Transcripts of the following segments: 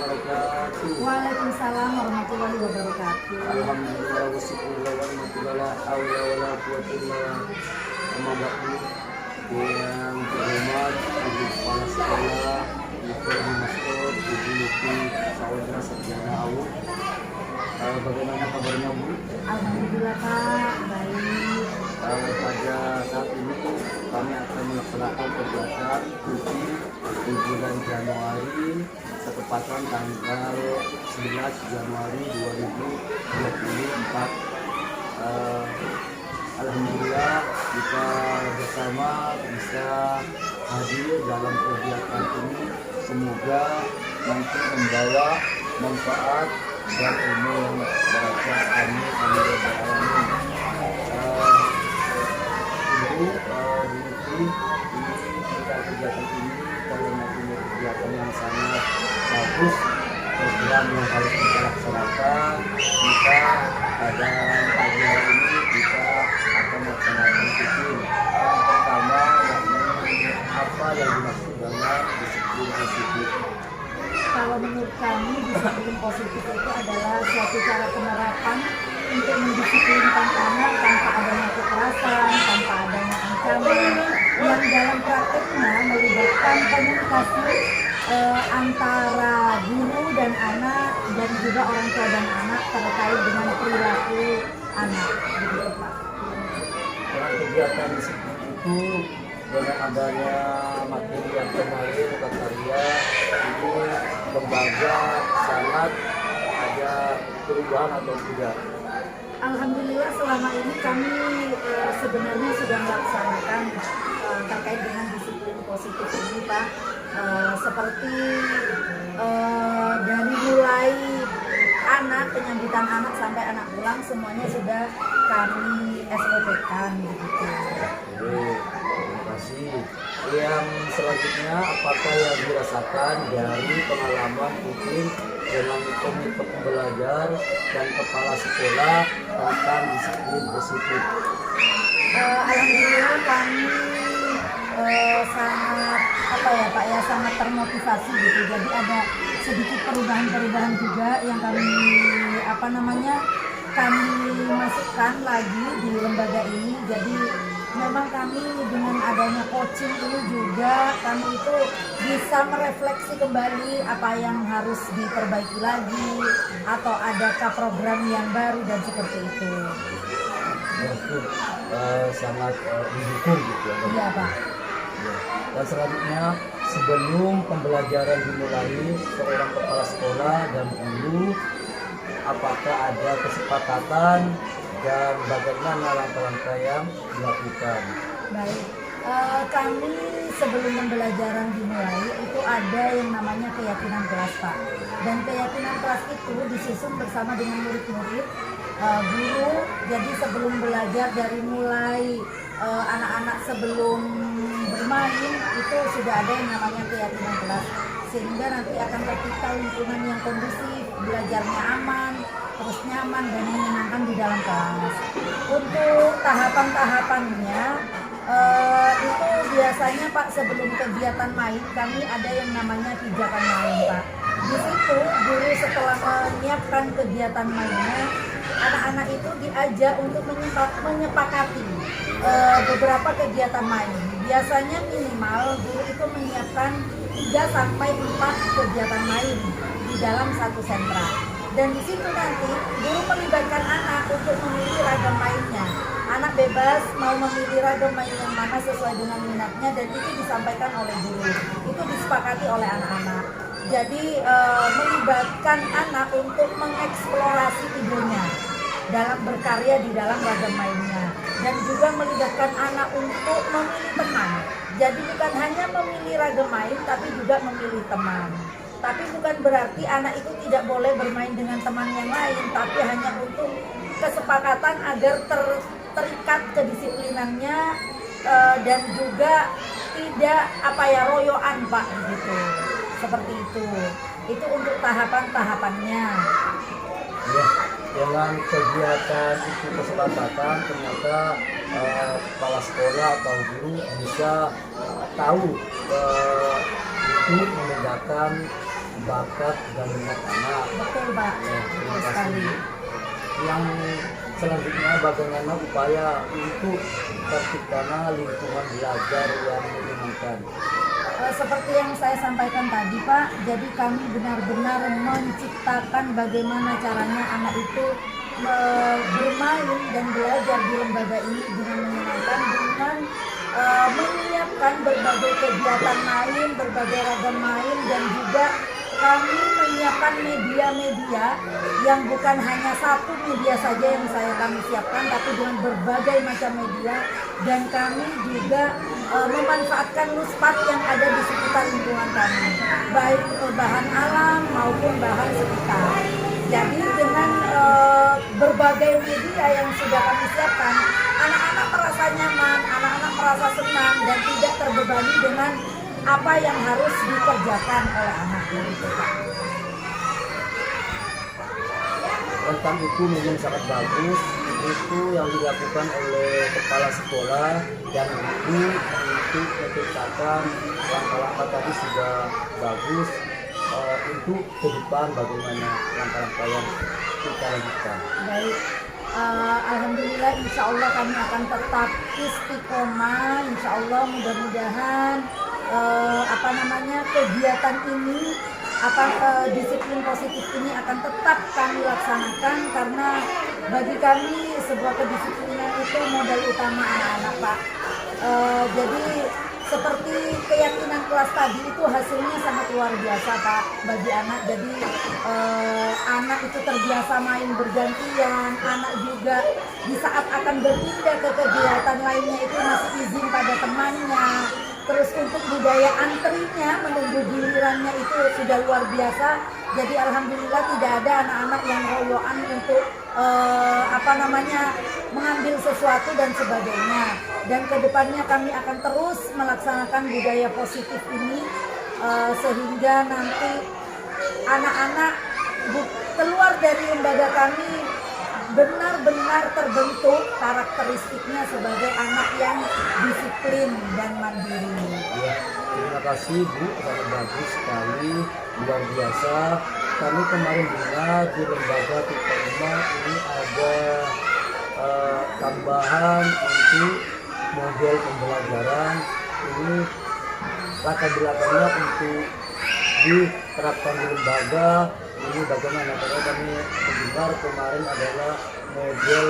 wabarakatuh. Waalaikumsalam warahmatullahi wabarakatuh. Alhamdulillah wassyukurullah wa ni'matillah la haula wala quwwata illa billah. Yang terhormat Ibu Kepala Sekolah, Ibu Mas'ud, Ibu Luki, Saudara Sarjana Awu. Bagaimana kabarnya Bu? Alhamdulillah Pak, baik. Pada saat ini kami akan melaksanakan kegiatan cuti di bulan Januari ketepatan tanggal 11 Januari 2024. Alhamdulillah kita bersama bisa hadir dalam kegiatan ini. Semoga nanti membawa manfaat dan ilmu yang beragam. Amin amin ya rabbal alamin. Ibu Binti, ini kita kegiatan ini kalau nanti kegiatan yang sangat bagus, program yang harus kita laksanakan. Kita pada pagi hari ini kita akan melaksanakan titik. Yang pertama yakni apa yang dimaksud dengan disiplin positif. Kalau menurut kami disiplin positif itu adalah suatu cara penerapan untuk mendisiplinkan anak tanpa adanya kekerasan, tanpa adanya ancaman, yang dalam prakteknya melibatkan komunikasi antara guru dan anak dan juga orang tua dan anak terkait dengan perilaku anak, begitu Pak. Dalam kegiatan disiplin itu dengan adanya materi yang kemarin karya ini lembaga sangat ada perubahan atau tidak? Alhamdulillah selama ini kami sebenarnya sudah melaksanakan terkait dengan disiplin positif ini Pak, seperti dari mulai anak, penyambutan anak sampai anak pulang semuanya sudah kami SOP-kan begitu. Terima kasih. Yang selanjutnya, apakah yang dirasakan dari pengalaman mungkin dengan komite pembelajar dan kepala sekolah tentang disiplin positif? Alhamdulillah kami sangat sangat termotivasi gitu. Jadi ada sedikit perubahan-perubahan juga yang kami masukkan lagi di lembaga ini. Jadi memang kami dengan adanya coaching ini juga kami itu bisa merefleksi kembali apa yang harus diperbaiki lagi atau adakah program yang baru dan seperti itu. Itu sangat mendukung gitu ya. Iya Pak. Ya. Dan selanjutnya, sebelum pembelajaran dimulai, seorang kepala sekolah dan guru apakah ada kesepakatan dan bagaimana langkah-langkah yang dilakukan? Baik, kami sebelum pembelajaran dimulai itu ada yang namanya keyakinan kelas Pak. Dan keyakinan kelas itu disusun bersama dengan murid-murid, guru. Jadi sebelum belajar dari mulai anak-anak sebelum bermain itu sudah ada yang namanya keyakinan kelas. Sehingga nanti akan tercipta lingkungan yang kondusif, belajarnya aman, terus nyaman dan menyenangkan di dalam kelas. Untuk tahapan-tahapannya itu biasanya Pak sebelum kegiatan main kami ada yang namanya pijakan main Pak. Di situ guru setelah menyiapkan kegiatan mainnya, anak-anak itu diajak untuk menyepakati beberapa kegiatan main. Biasanya minimal guru itu menyiapkan 3 sampai 4 kegiatan main di dalam satu sentra. Dan di situ nanti guru melibatkan anak untuk memilih ragam mainnya. Anak bebas mau memilih ragam main yang mana sesuai dengan minatnya dan itu disampaikan oleh guru. Itu disepakati oleh anak-anak. Jadi melibatkan anak untuk mengeksplorasi idenya dalam berkarya di dalam ragam mainnya. Dan juga melibatkan anak untuk memilih teman. Jadi bukan hanya memilih ragam main tapi juga memilih teman. Tapi bukan berarti anak itu tidak boleh bermain dengan teman yang lain, tapi hanya untuk kesepakatan agar terikat kedisiplinannya dan juga tidak royoan Pak gitu. Seperti itu. Itu untuk tahapan-tahapannya. Ya, dengan kegiatan itu kesepakatan ternyata kepala sekolah atau guru bisa tahu untuk membedakan bakat dan minat anak. Betul Pak, Ya, betul terima sekali. kasih. Yang selanjutnya bagaimana upaya untuk terciptanya lingkungan belajar yang menyenangkan? Seperti yang saya sampaikan tadi Pak, jadi kami benar-benar menciptakan bagaimana caranya anak itu bermain dan belajar di lembaga ini dengan menyenangkan, dengan menyiapkan berbagai kegiatan main, berbagai ragam main, dan juga kami menyiapkan media-media yang bukan hanya satu media saja yang kami siapkan, tapi dengan berbagai macam media, dan kami juga memanfaatkan nuspat yang ada di sekitar lingkungan kami, baik bahan alam maupun bahan sekitar. Jadi dengan berbagai media yang sudah kami siapkan, anak-anak merasa nyaman, anak-anak merasa senang, dan tidak terbebani dengan apa yang harus dikerjakan oleh anak gitu Pak. Tentang itu memang sangat bagus, itu yang dilakukan oleh kepala sekolah dan guru untuk menciptakan langkah-langkah tadi sudah bagus. Untuk ke depan bagaimana langkah-langkah yang kita lakukan. Baik, alhamdulillah insya Allah kami akan tetap istiqomah, insya Allah mudah-mudahan kegiatan ini disiplin positif ini akan tetap kami laksanakan, karena bagi kami sebuah kedisiplinan itu modal utama anak-anak Pak. Jadi seperti keyakinan kelas tadi itu hasilnya sangat luar biasa Pak bagi anak. Jadi anak itu terbiasa main bergantian, anak juga di saat akan berpindah ke kegiatan lainnya itu masih izin pada temannya. Terus untuk budaya antrinya menunggu gilirannya itu sudah luar biasa. Jadi alhamdulillah tidak ada anak-anak yang royoan untuk mengambil sesuatu dan sebagainya. Dan kedepannya kami akan terus melaksanakan budaya positif ini sehingga nanti anak-anak keluar dari lembaga kami benar-benar terbentuk karakteristiknya sebagai anak yang disiplin dan mandiri. Ya, terima kasih Bu, sangat bagus sekali, luar biasa. Kami kemarin dengar di lembaga Tika Uma ini ada tambahan untuk model pembelajaran. Ini latar belakangnya untuk diterapkan di lembaga. Ini bagaimana? Karena kami mendengar kemarin adalah model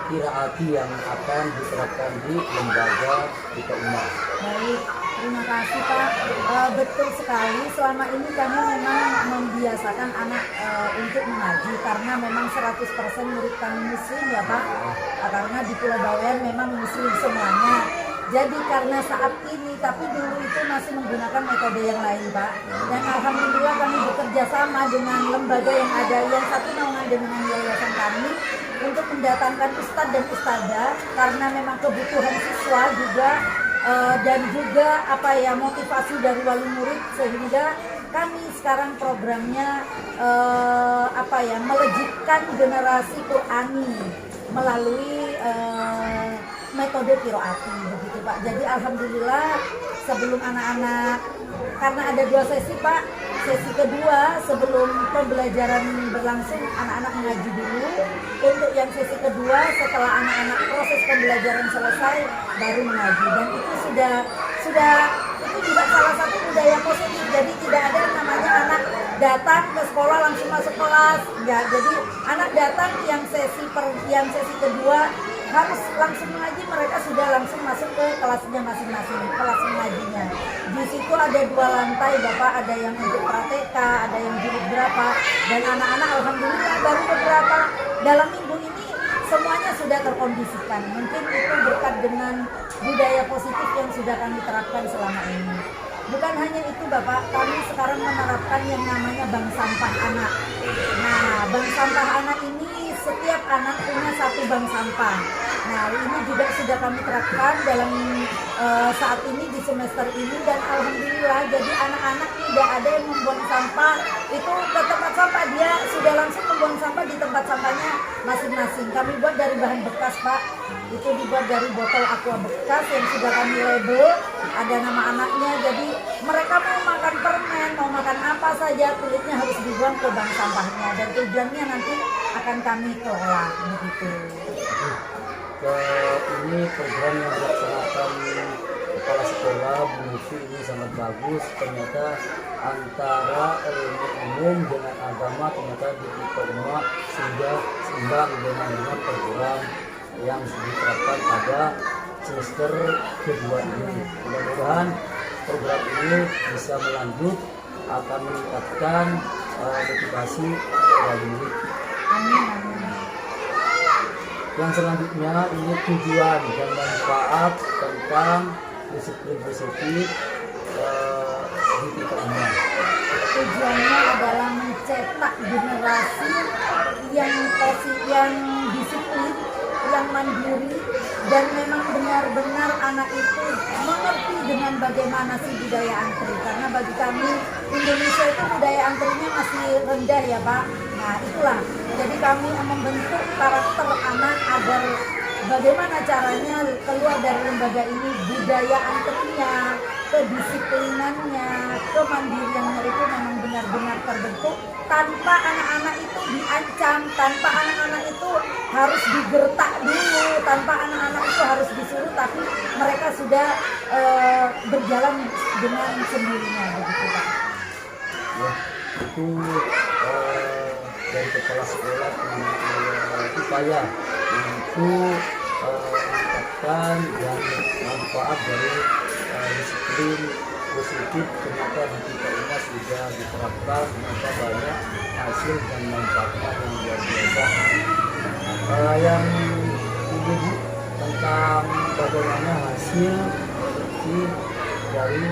kiraati yang akan diterapkan di lembaga Tika Uma. Baik, terima kasih Pak. Betul sekali, selama ini kami memang membiasakan anak untuk mengaji, karena memang 100% murid kami muslim ya Pak. Karena di Pulau Bawean memang muslim semuanya. Jadi karena saat ini, tapi dulu itu masih menggunakan metode yang lain Pak. Dan alhamdulillah kami bekerja sama dengan lembaga yang ada, yang satu naungan dengan yayasan kami, untuk mendatangkan ustadz dan ustadzah, karena memang kebutuhan siswa juga dan juga motivasi dari wali murid, sehingga kami sekarang programnya melejitkan generasi Qurani melalui metode qiraati begitu Pak. Jadi alhamdulillah sebelum anak-anak, karena ada 2 sesi Pak. Sesi kedua sebelum pembelajaran berlangsung anak-anak mengaji dulu. Untuk yang sesi kedua setelah anak-anak proses pembelajaran selesai baru mengaji, dan itu sudah itu juga salah satu budaya positif. Jadi tidak ada namanya anak datang ke sekolah langsung masuk kelas, enggak. Jadi anak datang yang sesi kedua harus langsung mengaji, mereka sudah langsung masuk ke kelasnya masing-masing, kelas mengajinya. Di situ ada 2 lantai Bapak, ada yang untuk pratika, ada yang jilid berapa, dan anak-anak alhamdulillah baru beberapa dalam minggu ini semuanya sudah terkondisikan. Mungkin itu berkat dengan budaya positif yang sudah kami terapkan selama ini. Bukan hanya itu Bapak, kami sekarang menerapkan yang namanya bank sampah anak. Nah, bank sampah anak ini setiap anak punya 1 bank sampah. Nah, ini juga sudah kami terapkan dalam saat ini di semester ini, dan alhamdulillah jadi anak-anak tidak ada yang membuang sampah itu ke tempat sampah, dia sudah langsung membuang sampah di tempat sampahnya masing-masing. Kami buat dari bahan bekas Pak, itu dibuat dari botol aqua bekas yang sudah kami label, ada nama anaknya. Jadi mereka mau makan permen, mau makan apa saja kulitnya harus dibuang ke bank sampahnya dan tujuannya nanti akan kami kelola begitu. Ini program yang dilaksanakan kepala sekolah Bu Lutfi ini sangat bagus. Ternyata antara ilmu umum dengan agama ternyata di Umma sudah seimbang dengan program yang diterapkan pada semester kedua ini. Mudah-mudahan program ini bisa melanjut, akan meningkatkan motivasi dari murid. Amin, amin. Yang selanjutnya ini tujuan dan manfaat tentang disiplin positif di tingkat umum. Tujuannya adalah mencetak generasi yang disiplin, yang mandiri, dan memang benar-benar anak itu mengerti dengan bagaimana sih budaya antri. Karena bagi kami Indonesia itu budaya antrinya masih rendah ya Pak. Nah itulah, jadi kami membentuk karakter anak agar bagaimana caranya keluar dari lembaga ini, budaya antrinya, kedisiplinannya, kemandiriannya itu memang benar-benar terbentuk tanpa anak-anak itu diancam, tanpa anak-anak itu harus digertak dulu, tanpa anak-anak itu harus disuruh, tapi mereka sudah berjalan dengan sendirinya begitu Pak. Ya, itu dari kepala sekolah upaya untuk meningkatkan dan manfaat dari disiplin positif. Ternyata di kita ini sudah diterapkan, ternyata banyak hasil dan manfaatnya yang luar biasa. Yang ini tentang bagaimana hasil positif dari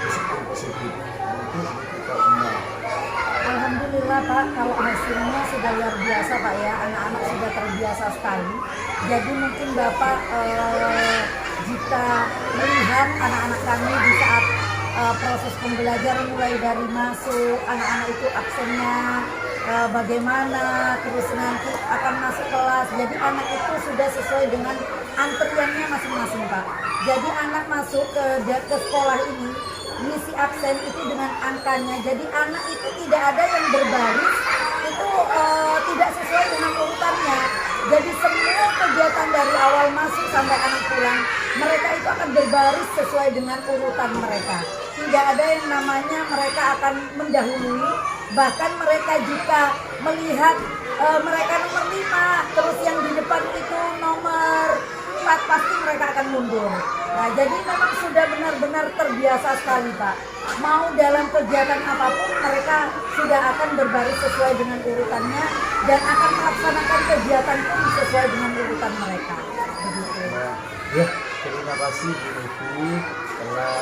disiplin positif untuk kita umum. Alhamdulillah Pak, kalau hasilnya sudah luar biasa Pak ya, anak-anak sudah terbiasa sekali. Jadi mungkin Bapak jika melihat anak-anak kami di saat proses pembelajaran mulai dari masuk, anak-anak itu absennya bagaimana, terus nanti akan masuk kelas. Jadi anak itu sudah sesuai dengan antriannya masing-masing Pak. Jadi anak masuk ke sekolah ini, misi absen itu dengan angkanya. Jadi anak itu tidak ada yang berbaris, itu tidak sesuai dengan urutannya. Jadi semua kegiatan dari awal masuk sampai anak pulang, mereka itu akan berbaris sesuai dengan urutan mereka. Tidak ada yang namanya mereka akan mendahului. Bahkan mereka jika melihat mereka nomor 5, terus yang di depan itu nomor 4, pasti mereka akan mundur. Nah, jadi memang sudah benar-benar terbiasa sekali Pak. Mau dalam kegiatan apapun mereka sudah akan berbaris sesuai dengan urutannya dan akan melaksanakan kegiatan pun sesuai dengan urutan mereka. Begitu. Ya, terima kasih Bu Lutfi telah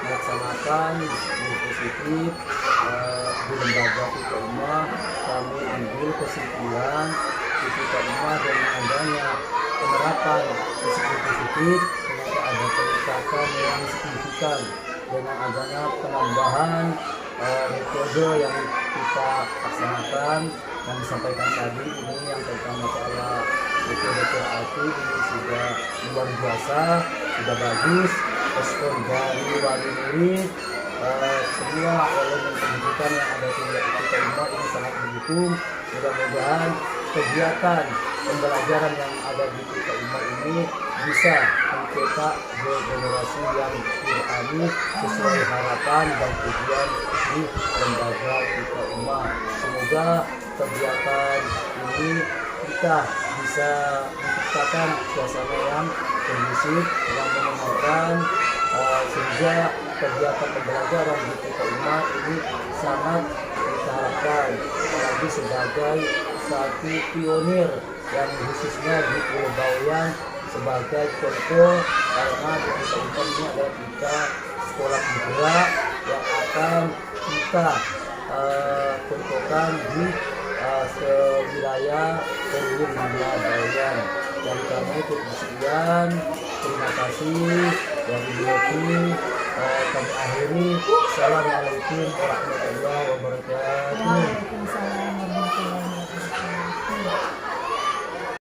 melaksanakan disiplin positif di lembaga Tika Umma. Kami ambil kesimpulan di Tika Umma dengan adanya penerapan disiplin positif ternyata ada peningkatan yang signifikan dengan adanya penambahan metode yang kita laksanakan yang disampaikan tadi. Ini yang tentang masalah metode PAT ini sudah luar biasa, sudah bagus. Respon dari wali murid, semua elemen pendidikan yang ada di Tika Umma ini sangat mendukung. Mudah-mudahan kegiatan pembelajaran yang ada di Tika Umma ini bisa mencetak generasi yang Qur'ani sesuai harapan dan tujuan di lembaga Tika Umma. Semoga kegiatan ini kita bisa menciptakan suasana yang kondusif, yang menyenangkan, sehingga kegiatan pembelajaran di Tika Umma ini sangat kita harapkan, apalagi sebagai satu pionir yang khususnya di Pulau Bawean sebagai contoh, karena di Tika Umma ini adalah kita sekolah penggerak yang akan kita contohkan di sewilayah Pulau Bawean. Dan kami sekian, terima kasih dari Lutfi. Kami akhiri. Assalamualaikum warahmatullahi wabarakatuh.